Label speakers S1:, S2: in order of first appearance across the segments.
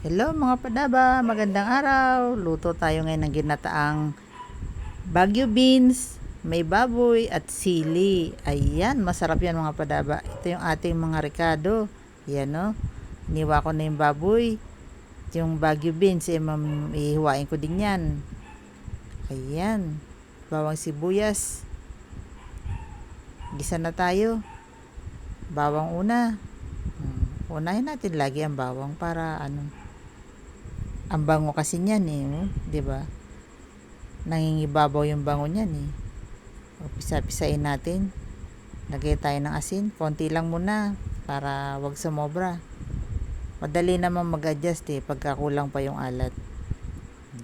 S1: Hello mga padaba, magandang araw. Luto tayo ngayon ng ginataang Baguio beans, may baboy at sili. Ayan, masarap yan mga padaba. Ito yung ating mga rekado. Yan no. Iniwa ko na yung baboy. Yung Baguio beans, ihiwain ko din yan. Ayan, bawang sibuyas. Gisa na tayo. Bawang una. Unahin natin lagi ang bawang para ang bango kasi niyan oh, 'di ba? Nangingibabaw yung bango niyan eh. Pisa-pisain natin. Lagay tayo ng asin, konti lang muna para wag sumobra. Madali naman mag-adjust eh pagka kulang pa yung alat.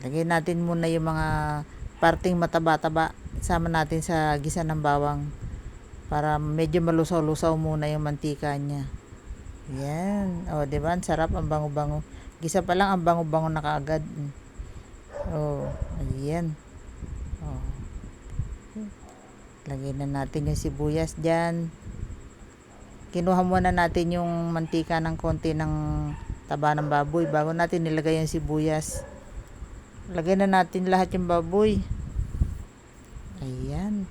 S1: Lagay natin muna yung mga parting mataba-taba. Sama natin sa gisa ng bawang para medyo malusaw-lusaw muna yung mantika niya. Yan. O, di ba? Ang sarap, ang bango-bango. Gisa pa lang, ang bango-bango na kaagad. O, ayan. O. Lagay na natin yung sibuyas dyan. Kinuha muna natin yung mantika ng konti ng taba ng baboy bago natin nilagay yung sibuyas. Lagay na natin lahat yung baboy. Ayan.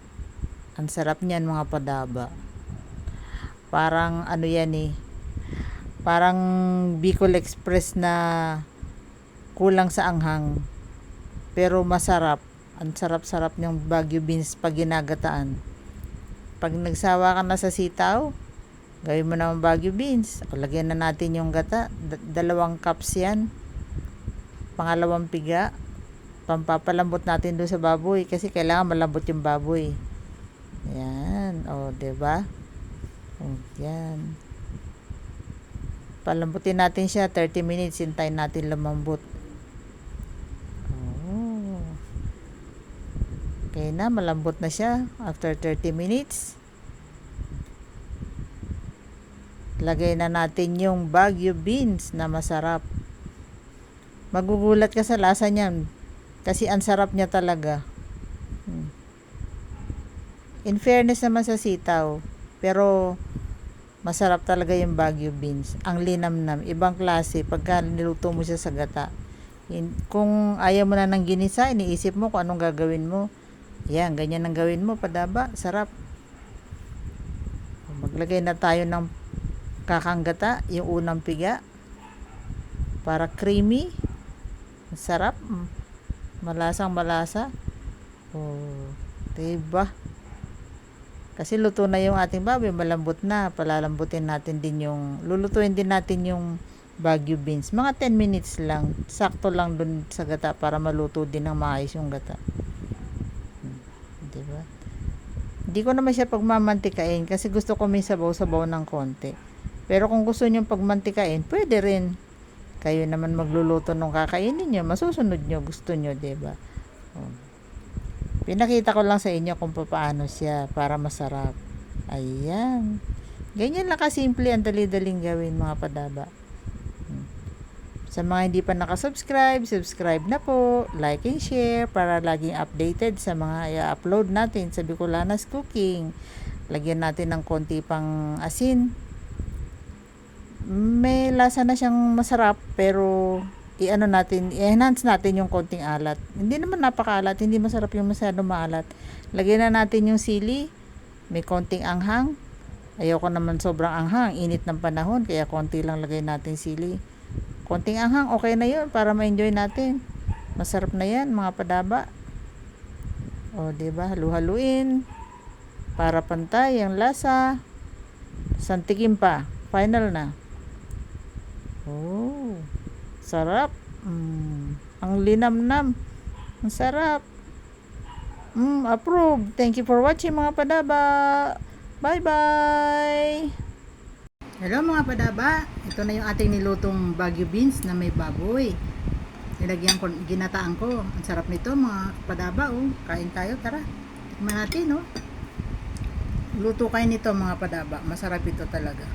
S1: Ang sarap niyan mga padaba. Parang ano yan eh. Parang Bicol Express na kulang sa anghang. Pero masarap. Ang sarap-sarap ng Baguio beans pag ginagataan. Pag nagsawa ka na sa sitaw, gawin mo naman Baguio beans. O, lagyan na natin yung gata. 2 cups yan. Pangalawang piga. Pampapalambot natin doon sa baboy. Kasi kailangan malambot yung baboy. Yan. O, diba? O, yan. Palambutin natin siya 30 minutes, hintayin natin lumambot. Oh. Okay na, malambot na siya after 30 minutes. Lagay na natin yung Baguio beans na masarap. Magugulat ka sa lasa niyan kasi ang sarap niya talaga. In fairness naman sa sitaw, pero masarap talaga yung Baguio beans. Ang linamnam, ibang klase pagka niluto mo siya sa gata. Kung ayaw mo na ng ginisa, iniisip mo kung anong gagawin mo. Yan, ganyan ang gawin mo, padaba, sarap. Maglagay na tayo ng kakang gata, yung unang piga. Para creamy. Sarap. Malasang malasa. Oh, diba? Kasi luto na yung ating baboy, malambot na. Palalambutin natin din lulutuin din natin yung Baguio beans. Mga 10 minutes lang. Sakto lang dun sa gata para maluto din ng maayos yung gata. Diba? Hindi ko naman siya pagmamantikain kasi gusto ko may sabaw-sabaw ng konti. Pero kung gusto nyo pagmantikain, pwede rin. Kayo naman magluluto nung kakainin nyo. Masusunod nyo, gusto nyo, diba? Oh. Pinakita ko lang sa inyo kung paano siya para masarap. Ayan. Ganyan lang kasimple, ang dali-daling gawin mga padaba. Sa mga hindi pa nakasubscribe, subscribe na po. Like and share para laging updated sa mga i-upload natin sa Bicolanas Cooking. Lagyan natin ng konti pang asin. May lasa na siyang masarap pero i-enhance natin yung konting alat. Hindi naman napakaalat, hindi masarap yung masyado maalat. Lagyan na natin yung sili, may konting anghang. Ayoko naman sobrang anghang, init ng panahon, kaya konti lang lagay natin sili. Konting anghang, okay na yun para ma-enjoy natin. Masarap na yan, mga padaba. O, diba? Halu-haluin para pantay ang lasa. Santikin pa. Final na. Oh. Sarap. Ang linamnam. Ang sarap. Approve. Thank you for watching mga padaba. Bye-bye. Hello mga padaba. Ito na yung ating nilutong Baguio beans na may baboy. Nilagyan ko, ginataan ko. Ang sarap nito mga padaba. Oh. Kain tayo. Tara. Tikman natin. Oh. Luto kayo nito mga padaba. Masarap ito talaga.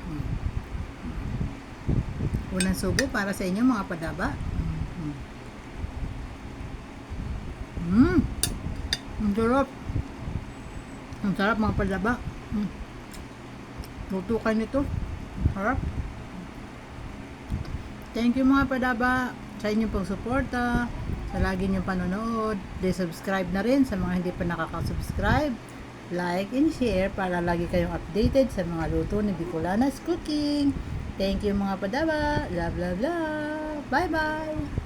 S1: Unang subo para sa inyo mga padaba. Ang sarap. Ang sarap mga padaba. Luto kayo nito. Harap.
S2: Thank you mga padaba sa inyong pagsuporta, sa lagi niyong panonood. Subscribe na rin sa mga hindi pa nakaka-subscribe. Like and share para lagi kayong updated sa mga luto ni Bicolanas Cooking. Thank you mga padaba. Love, love, love. Bye-bye.